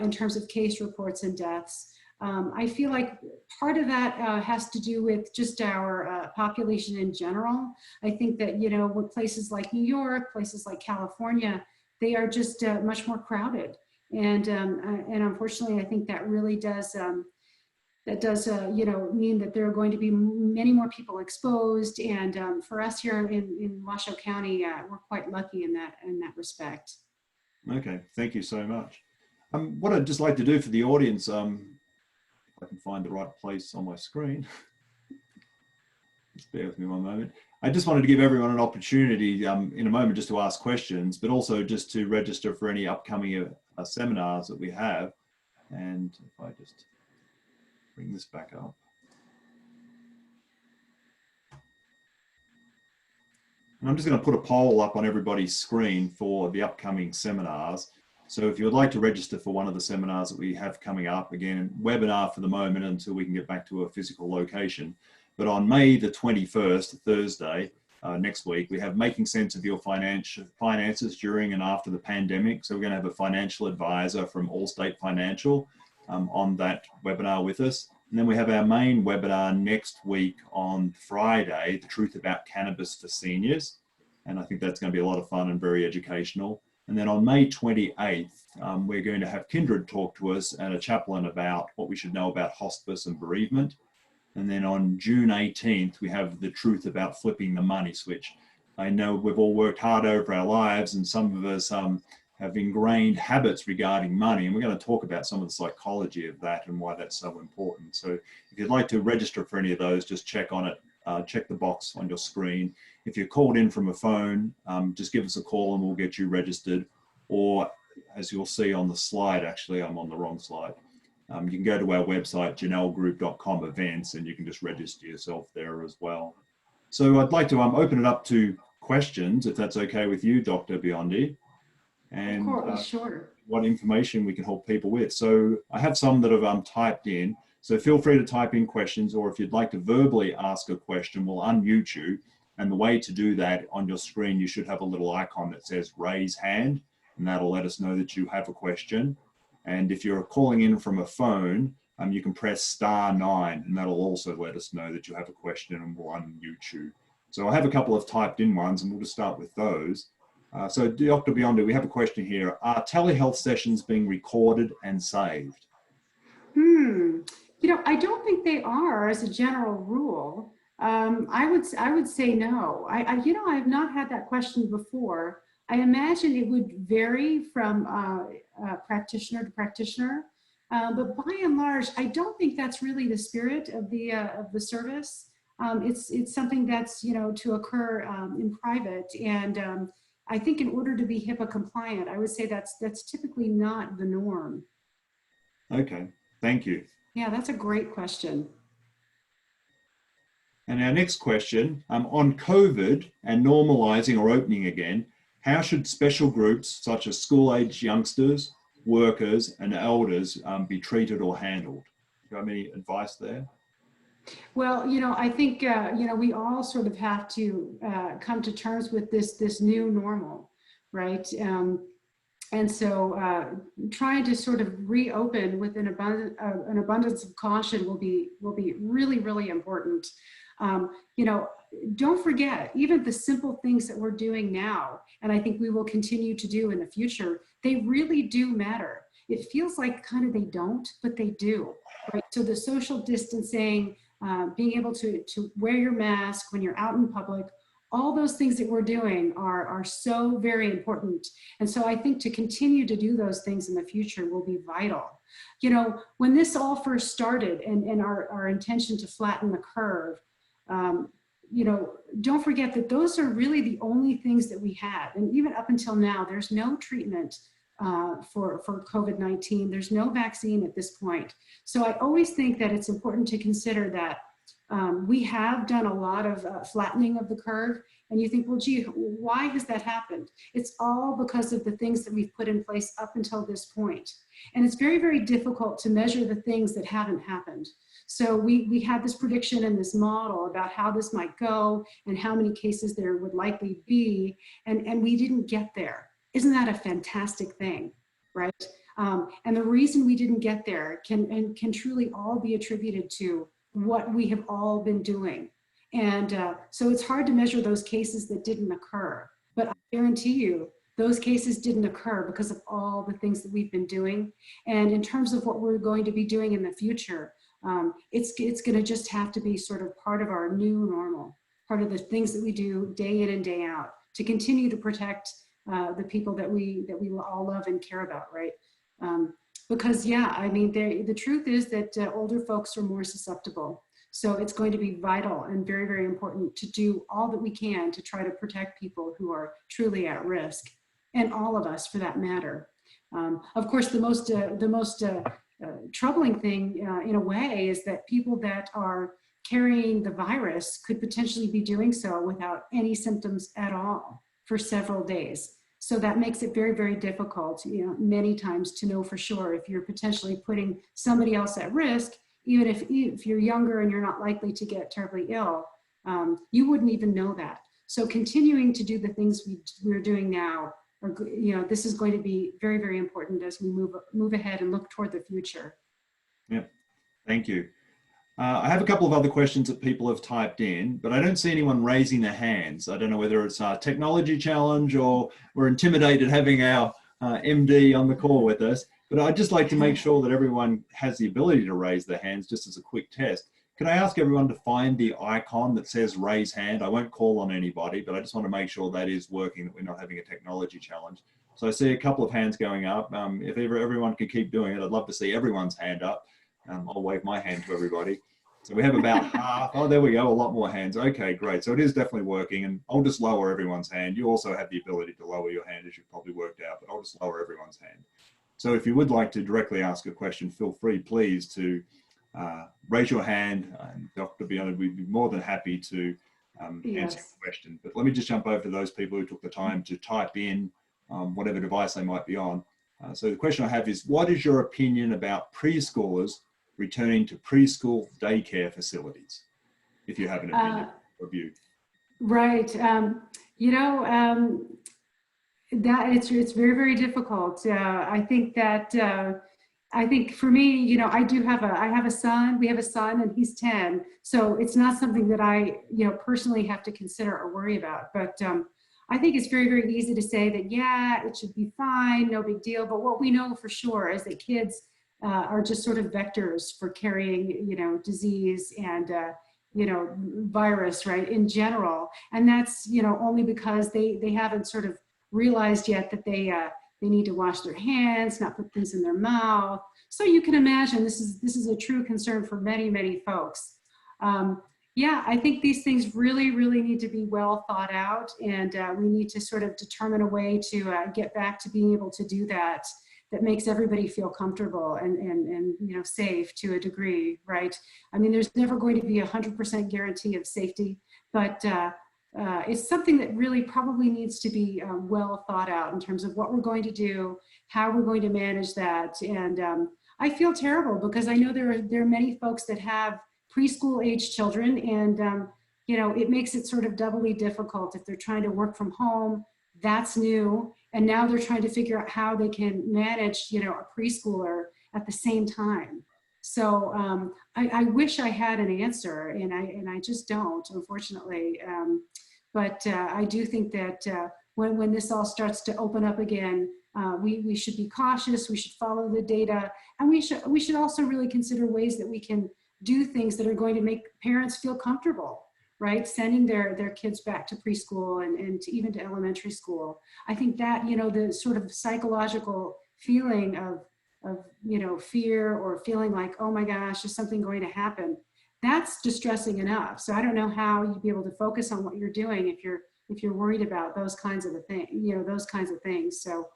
in terms of case reports and deaths. I feel like part of that has to do with just our population in general. I think that, with places like New York, places like California, they are just much more crowded. And unfortunately, I think that really does, mean that there are going to be many more people exposed. And for us here in Washoe County, we're quite lucky in that respect. Okay, thank you so much. What I'd just like to do for the audience, I can find the right place on my screen. Just bear with me one moment. I just wanted to give everyone an opportunity in a moment just to ask questions, but also just to register for any upcoming seminars that we have. And if I just bring this back up. And I'm just going to put a poll up on everybody's screen for the upcoming seminars. So if you would like to register for one of the seminars that we have coming up, again, webinar for the moment until we can get back to a physical location. But on May the 21st, Thursday, next week, we have Making Sense of Your Finances During and After the Pandemic. So we're going to have a financial advisor from Allstate Financial on that webinar with us. And then we have our main webinar next week on Friday, The Truth About Cannabis for Seniors. And I think that's going to be a lot of fun and very educational. And then on May 28th, we're going to have Kindred talk to us and a chaplain about what we should know about hospice and bereavement. And then on June 18th, we have The Truth About Flipping the Money Switch. I know we've all worked hard over our lives, and some of us have ingrained habits regarding money. And we're going to talk about some of the psychology of that and why that's so important. So if you'd like to register for any of those, just check on it. Check the box on your screen. If you're called in from a phone, just give us a call and we'll get you registered. Or as you'll see on the slide, actually, I'm on the wrong slide. You can go to our website, janellegroup.com events, and you can just register yourself there as well. So I'd like to open it up to questions, if that's okay with you, Dr. Biondi. And of course, sure. What information we can help people with. So I have some that have typed in. So feel free to type in questions, or if you'd like to verbally ask a question, we'll unmute you. And the way to do that, on your screen, you should have a little icon that says raise hand, and that'll let us know that you have a question. And if you're calling in from a phone, you can press *9, and that'll also let us know that you have a question, and we'll unmute you. So I have a couple of typed in ones, and we'll just start with those. So Dr. Biondi, we have a question here. Are telehealth sessions being recorded and saved? You know, I don't think they are as a general rule. I would say no. You know, I have not had that question before. I imagine it would vary from practitioner to practitioner, but by and large, I don't think that's really the spirit of the service. It's something that's, you know, to occur in private, and I think in order to be HIPAA compliant, I would say that's typically not the norm. Okay, thank you. Yeah, that's a great question. And our next question, on COVID and normalizing or opening again, how should special groups such as school-age youngsters, workers, and elders be treated or handled? Do you have any advice there? Well, you know, I think, you know, we all sort of have to come to terms with this new normal, right? And so trying to sort of reopen with an abundance of caution will be really, really important. You know, don't forget, even the simple things that we're doing now, and I think we will continue to do in the future, they really do matter. It feels like kind of they don't, but they do, right? So the social distancing, being able to wear your mask when you're out in public, all those things that we're doing are so very important. And so I think to continue to do those things in the future will be vital. You know, when this all first started and our intention to flatten the curve, you know, don't forget that those are really the only things that we had. And even up until now, there's no treatment for COVID-19. There's no vaccine at this point. So I always think that it's important to consider that we have done a lot of flattening of the curve. And you think, well, gee, why has that happened? It's all because of the things that we've put in place up until this point. And it's very, very difficult to measure the things that haven't happened. So we had this prediction and this model about how this might go and how many cases there would likely be, and we didn't get there. Isn't that a fantastic thing, right? And the reason we didn't get there can truly all be attributed to what we have all been doing. And so it's hard to measure those cases that didn't occur, but I guarantee you those cases didn't occur because of all the things that we've been doing. And in terms of what we're going to be doing in the future, it's going to just have to be sort of part of our new normal, part of the things that we do day in and day out to continue to protect the people that we all love and care about, right? Because yeah, I mean, the truth is that older folks are more susceptible. So it's going to be vital and very, very important to do all that we can to try to protect people who are truly at risk, and all of us for that matter. Of course, the most troubling thing in a way is that people that are carrying the virus could potentially be doing so without any symptoms at all for several days. So that makes it very, very difficult, many times to know for sure if you're potentially putting somebody else at risk, even if you're younger and you're not likely to get terribly ill, you wouldn't even know that. So continuing to do the things we're doing now, this is going to be very, very important as we move ahead and look toward the future. Yeah, thank you. I have a couple of other questions that people have typed in, but I don't see anyone raising their hands. I don't know whether it's a technology challenge or we're intimidated having our MD on the call with us, but I'd just like to make sure that everyone has the ability to raise their hands just as a quick test. Can I ask everyone to find the icon that says raise hand? I won't call on anybody, but I just want to make sure that is working, that we're not having a technology challenge. So I see a couple of hands going up. If everyone can keep doing it, I'd love to see everyone's hand up. I'll wave my hand to everybody. So we have about half. Oh, there we go. A lot more hands. Okay, great. So it is definitely working. And I'll just lower everyone's hand. You also have the ability to lower your hand, as you've probably worked out, but I'll just lower everyone's hand. So if you would like to directly ask a question, feel free, please, to raise your hand. And Dr. Biondi, we'd be more than happy to answer your question. But let me just jump over to those people who took the time to type in whatever device they might be on. So the question I have is, what is your opinion about preschoolers returning to preschool daycare facilities, if you have an opinion or view? Right. That it's very, very difficult. I think for me, I have a son. We have a son, and he's 10. So it's not something that I, personally have to consider or worry about. But I think it's very, very easy to say that, yeah, it should be fine, no big deal. But what we know for sure is that kids are just sort of vectors for carrying, disease and, virus, right, in general. And that's, only because they haven't sort of realized yet that they need to wash their hands, not put things in their mouth. So you can imagine this is a true concern for many, many folks. Yeah, I think these things really, really need to be well thought out, and we need to sort of determine a way to get back to being able to do that makes everybody feel comfortable and safe to a degree, right? I mean, there's never going to be 100% guarantee of safety, but it's something that really probably needs to be well thought out in terms of what we're going to do, how we're going to manage that. And I feel terrible because I know there are many folks that have preschool age children, and it makes it sort of doubly difficult if they're trying to work from home. That's new, and now they're trying to figure out how they can manage a preschooler at the same time. So I wish I had an answer, and I just don't, unfortunately. But I do think that when this all starts to open up again, we should be cautious. We should follow the data, and we should also really consider ways that we can do things that are going to make parents feel comfortable, right? Sending their kids back to preschool and even to elementary school. I think that, the sort of psychological feeling of fear or feeling like, oh my gosh, is something going to happen? That's distressing enough. So I don't know how you'd be able to focus on what you're doing if you're worried about those kinds of things. So,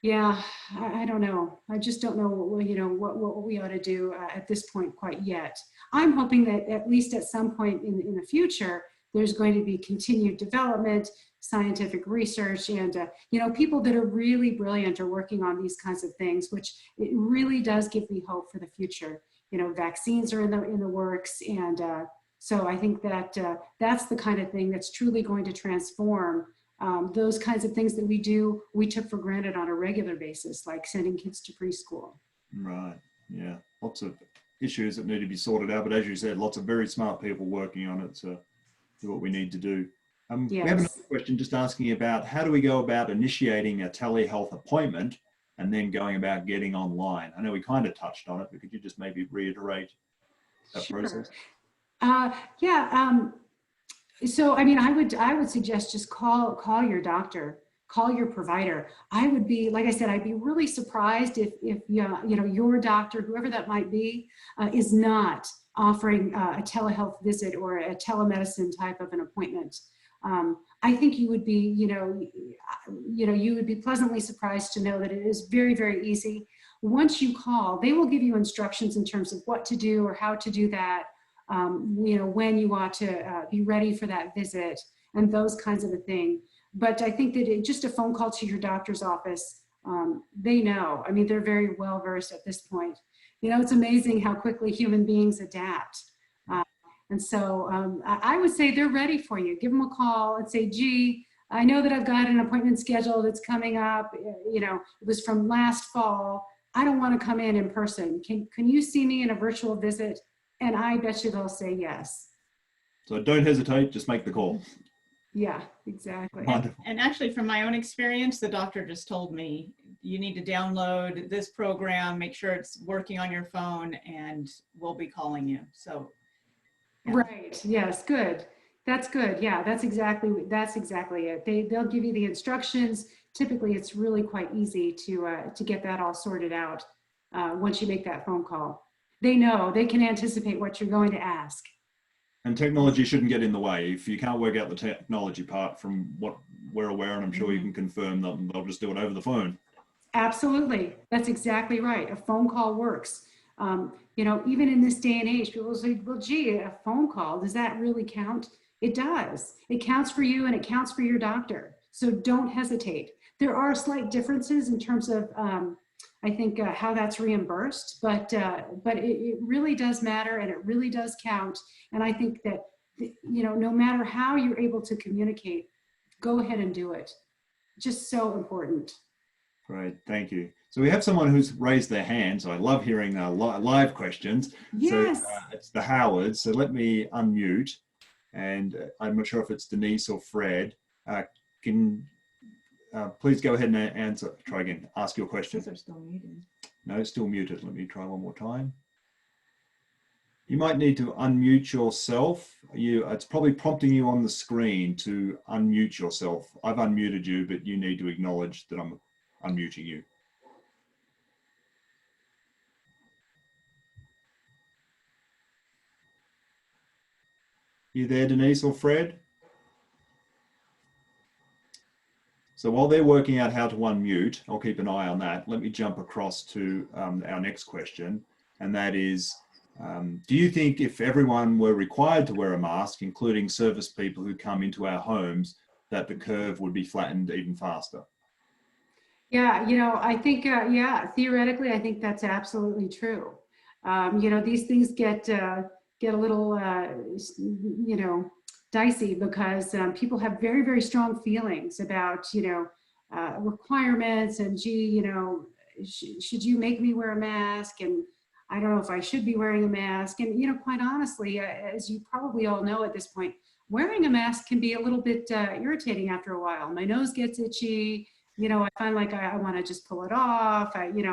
yeah, I don't know. I just don't know what we ought to do at this point quite yet. I'm hoping that at least at some point in the future, there's going to be continued development, scientific research, and people that are really brilliant are working on these kinds of things, which it really does give me hope for the future. Vaccines are in the works, and so I think that that's the kind of thing that's truly going to transform those kinds of things that we took for granted on a regular basis, like sending kids to preschool. Right. Yeah. Lots of issues that need to be sorted out, but as you said, lots of very smart people working on it to do what we need to do. Yes. We have another question just asking about how do we go about initiating a telehealth appointment and then going about getting online? I know we kind of touched on it, but could you just maybe reiterate that process? Yeah. So, I mean, I would suggest just call your doctor. call your provider. I would be, like I said, I'd be really surprised if your doctor, whoever that might be, is not offering a telehealth visit or a telemedicine type of an appointment. I think you would be, you would be pleasantly surprised to know that it is very, very easy. Once you call, they will give you instructions in terms of what to do or how to do that, when you ought to be ready for that visit and those kinds of a thing. But I think that just a phone call to your doctor's office, they know. I mean, they're very well versed at this point. It's amazing how quickly human beings adapt. And so I would say they're ready for you. Give them a call and say, gee, I know that I've got an appointment scheduled that's coming up. It was from last fall. I don't want to come in person. Can you see me in a virtual visit? And I bet you they'll say yes. So don't hesitate, just make the call. Yeah, exactly. And actually, from my own experience, the doctor just told me, you need to download this program, make sure it's working on your phone, and we'll be calling you. So. Yeah. Right. Yes. Good. That's good. Yeah, that's exactly it. They'll give you the instructions. Typically, it's really quite easy to get that all sorted out once you make that phone call. They know, they can anticipate what you're going to ask. And technology shouldn't get in the way. If you can't work out the technology part from what we're aware, and I'm sure you can confirm that they'll just do it over the phone. Absolutely. That's exactly right. A phone call works. Even in this day and age, people say, well, gee, a phone call, does that really count? It does. It counts for you and it counts for your doctor. So don't hesitate. There are slight differences in terms of, I think, how that's reimbursed, but it really does matter and it really does count. And I think that, no matter how you're able to communicate, go ahead and do it. Just so important. Great, thank you. So we have someone who's raised their hand, so I love hearing live questions. Yes. So it's the Howards, so let me unmute, and I'm not sure if it's Denise or Fred. Please go ahead and answer, try again, ask your question. They're still muted. No, it's still muted. Let me try one more time. You might need to unmute yourself. It's probably prompting you on the screen to unmute yourself. I've unmuted you, but you need to acknowledge that I'm unmuting you. You there, Denise or Fred? So while they're working out how to unmute, I'll keep an eye on that. Let me jump across to our next question, and that is, do you think if everyone were required to wear a mask, including service people who come into our homes, that the curve would be flattened even faster? Yeah, I think, theoretically, I think that's absolutely true. These things get a little, dicey because people have very, very strong feelings about, requirements and, gee, should you make me wear a mask? And I don't know if I should be wearing a mask. And, quite honestly, as you probably all know at this point, wearing a mask can be a little bit irritating after a while. My nose gets itchy. I find like I want to just pull it off. I don't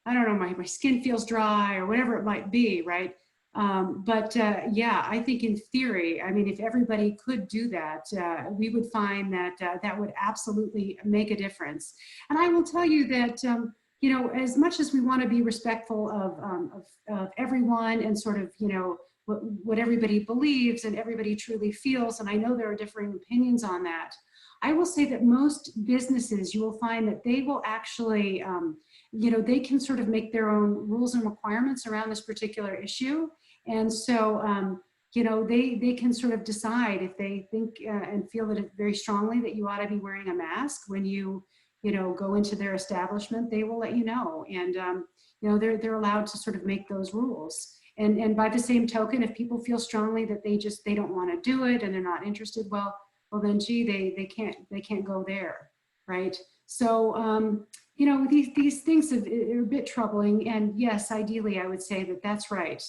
know, my skin feels dry or whatever it might be, right? I think in theory, I mean, if everybody could do that, we would find that that would absolutely make a difference. And I will tell you that, as much as we want to be respectful of everyone and sort of, what everybody believes and everybody truly feels, and I know there are differing opinions on that, I will say that most businesses, you will find that they will actually, they can sort of make their own rules and requirements around this particular issue. And so, they can sort of decide if they think and feel that very strongly that you ought to be wearing a mask when you, go into their establishment. They will let you know. And, they're allowed to sort of make those rules. And by the same token, if people feel strongly that they don't want to do it and they're not interested, well then, gee, they can't go there, right? So, these things are a bit troubling. And yes, ideally, I would say that that's right.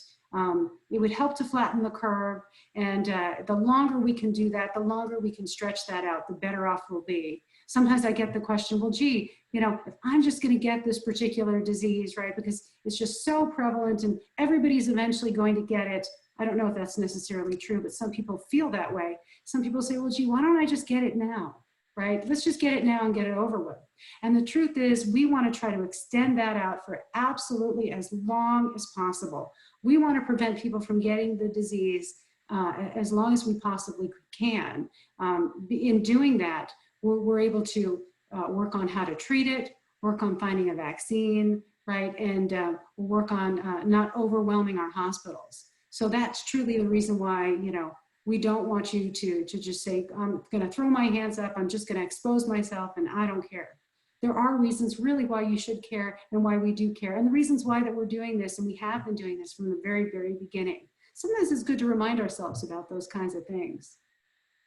It would help to flatten the curve. And the longer we can do that, the longer we can stretch that out, the better off we'll be. Sometimes I get the question, well, gee, if I'm just going to get this particular disease, right, because it's just so prevalent and everybody's eventually going to get it. I don't know if that's necessarily true, but some people feel that way. Some people say, well, gee, why don't I just get it now? right? Let's just get it now and get it over with. And the truth is, we want to try to extend that out for absolutely as long as possible. We want to prevent people from getting the disease as long as we possibly can. In doing that, we're able to work on how to treat it, work on finding a vaccine, right? And work on not overwhelming our hospitals. So that's truly the reason why, we don't want you to just say, I'm going to throw my hands up, I'm just going to expose myself and I don't care. There are reasons really why you should care and why we do care. And the reasons why that we're doing this, and we have been doing this from the very, very beginning. Sometimes it's good to remind ourselves about those kinds of things.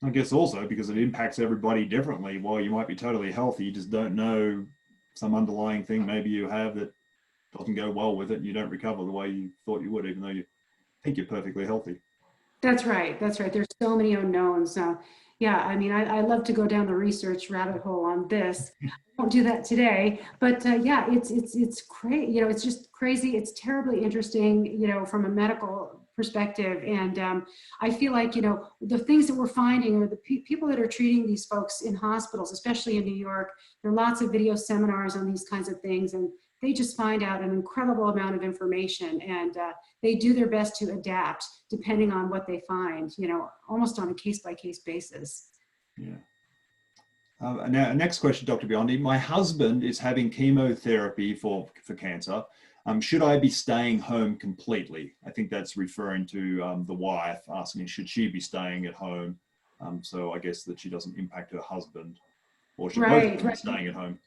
I guess also because it impacts everybody differently. While you might be totally healthy, you just don't know some underlying thing maybe you have that doesn't go well with it, and you don't recover the way you thought you would, even though you think you're perfectly healthy. That's right. That's right. There's so many unknowns. Yeah, I mean, I love to go down the research rabbit hole on this. I won't do that today, but yeah, it's crazy. It's just crazy. It's terribly interesting, from a medical perspective. And I feel like, the things that we're finding, or the people that are treating these folks in hospitals, especially in New York, there are lots of video seminars on these kinds of things, and they just find out an incredible amount of information, and they do their best to adapt depending on what they find, almost on a case-by-case basis. Yeah. Now, next question, Dr. Biondi. My husband is having chemotherapy for cancer. Should I be staying home completely? I think that's referring to the wife asking, should she be staying at home? So I guess that she doesn't impact her husband, or should both of them be staying at home?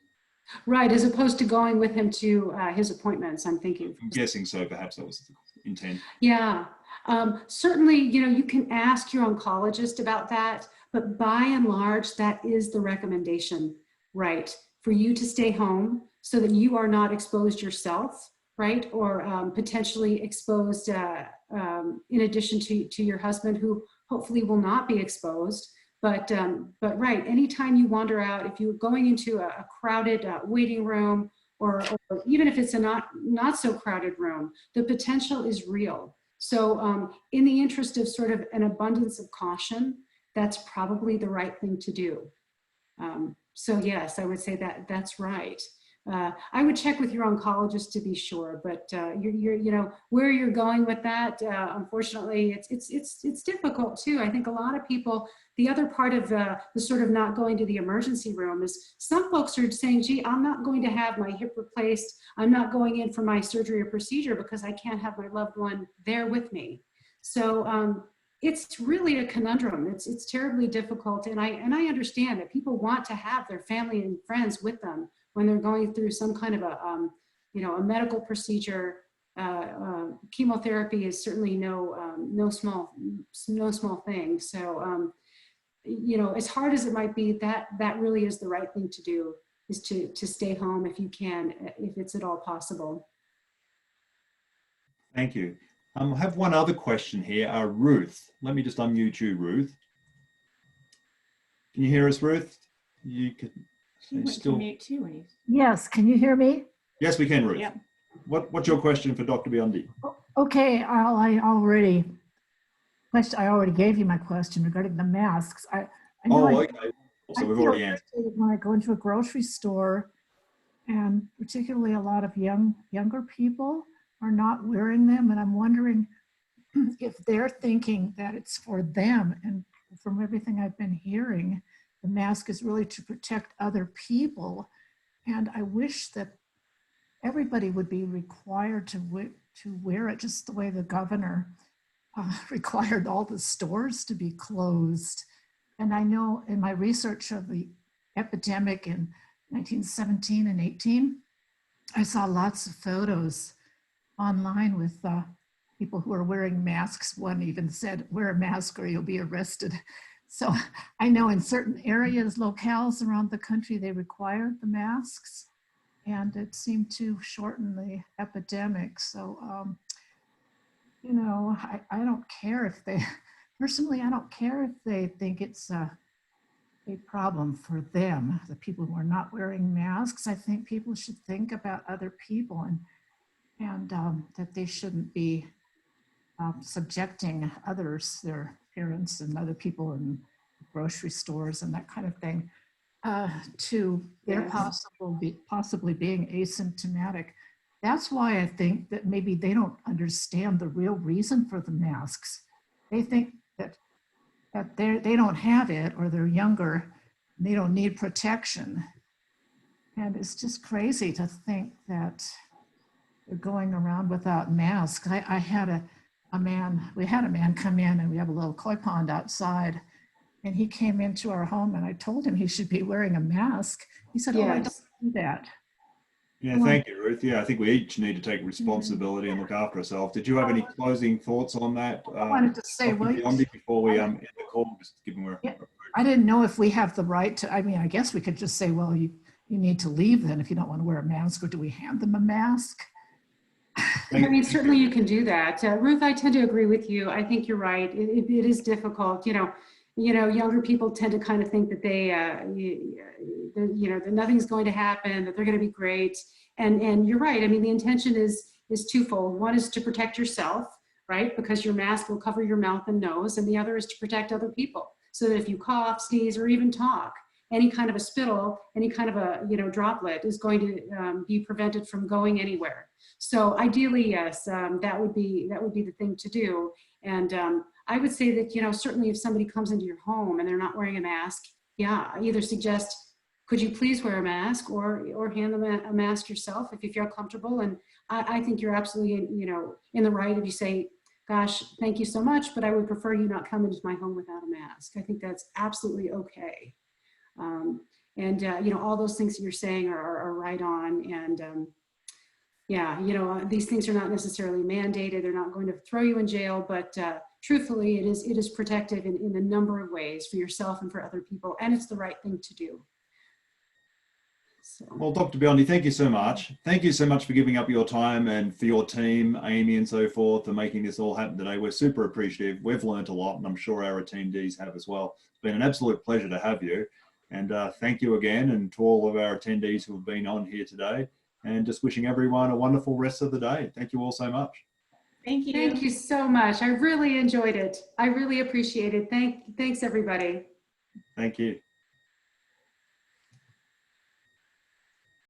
Right, as opposed to going with him to his appointments, I'm thinking. I'm guessing so, perhaps that was the intent. Yeah, certainly, you can ask your oncologist about that, but by and large, that is the recommendation, right? For you to stay home so that you are not exposed yourself, right? Or potentially exposed in addition to your husband, who hopefully will not be exposed. But right, anytime you wander out, if you're going into a crowded waiting room, or even if it's a not so crowded room, the potential is real. So in the interest of sort of an abundance of caution, that's probably the right thing to do. So yes, I would say that that's right. I would check with your oncologist to be sure, but where you're going with that, unfortunately, it's difficult too. I think a lot of people, the other part of the sort of not going to the emergency room is some folks are saying, gee, I'm not going to have my hip replaced. I'm not going in for my surgery or procedure because I can't have my loved one there with me. So it's really a conundrum. It's terribly difficult. And I understand that people want to have their family and friends with them when they're going through some kind of a medical procedure. Chemotherapy is certainly no small thing. So, as hard as it might be, that really is the right thing to do, is to stay home if you can, if it's at all possible. Thank you. I have one other question here. Ruth, let me just unmute you, Ruth. Can you hear us, Ruth? You could. Still mute too. Yes, can you hear me? Yes, we can, Ruth. Yep. What's your question for Dr. Biondi? Okay, I already gave you my question regarding the masks. I know okay. So we've already answered. When I go into a grocery store, and particularly a lot of younger people are not wearing them, and I'm wondering if they're thinking that it's for them. And from everything I've been hearing, the mask is really to protect other people. And I wish that everybody would be required to wear it, just the way the governor required all the stores to be closed. And I know in my research of the epidemic in 1917 and 18, I saw lots of photos online with people who are wearing masks. One even said, wear a mask or you'll be arrested. So I know in certain areas, locales around the country, they required the masks, and it seemed to shorten the epidemic. So, I don't care if they, personally, I don't care if they think it's a problem for them, the people who are not wearing masks. I think people should think about other people, and that they shouldn't be subjecting others, their parents and other people in grocery stores and that kind of thing, to their Yes. possibly being asymptomatic. That's why I think that maybe they don't understand the real reason for the masks. They think that they don't have it, or they're younger and they don't need protection. And it's just crazy to think that they're going around without masks. I had a man, we had a man come in, and we have a little koi pond outside, and he came into our home, and I told him he should be wearing a mask. He said, "Oh, I don't Yes. do that." Yeah, Well, thank you, Ruth. Yeah, I think we each need to take responsibility and look after ourselves. Did you have any closing thoughts on that, I wanted to say, Dr. well, Biondi, before we I, end the call? Just given we're yeah, I didn't know if we have the right to, I mean, I guess we could just say, well, you need to leave then if you don't want to wear a mask, or do we hand them a mask? I mean, certainly you can do that. Ruth, I tend to agree with you. I think you're right. It is difficult. Younger people tend to kind of think that that nothing's going to happen, that they're going to be great. And you're right. I mean, the intention is twofold. One is to protect yourself, right? Because your mask will cover your mouth and nose. And the other is to protect other people. So that if you cough, sneeze, or even talk, any kind of a spittle, any kind of a droplet is going to be prevented from going anywhere. So ideally, yes, that would be the thing to do. And I would say that certainly if somebody comes into your home and they're not wearing a mask, yeah, either suggest, could you please wear a mask, or hand them a mask yourself if you feel comfortable. And I think you're absolutely in the right if you say, gosh, thank you so much, but I would prefer you not come into my home without a mask. I think that's absolutely okay. And all those things that you're saying are right on. And yeah, these things are not necessarily mandated. They're not going to throw you in jail, but truthfully, it is protective in a number of ways for yourself and for other people, and it's the right thing to do. So. Well, Dr. Biondi, thank you so much. Thank you so much for giving up your time, and for your team, Amy and so forth, and making this all happen today. We're super appreciative. We've learned a lot, and I'm sure our attendees have as well. It's been an absolute pleasure to have you. And thank you again, and to all of our attendees who have been on here today. And just wishing everyone a wonderful rest of the day. Thank you all so much. Thank you. Thank you so much. I really enjoyed it. I really appreciate it. Thanks, everybody. Thank you.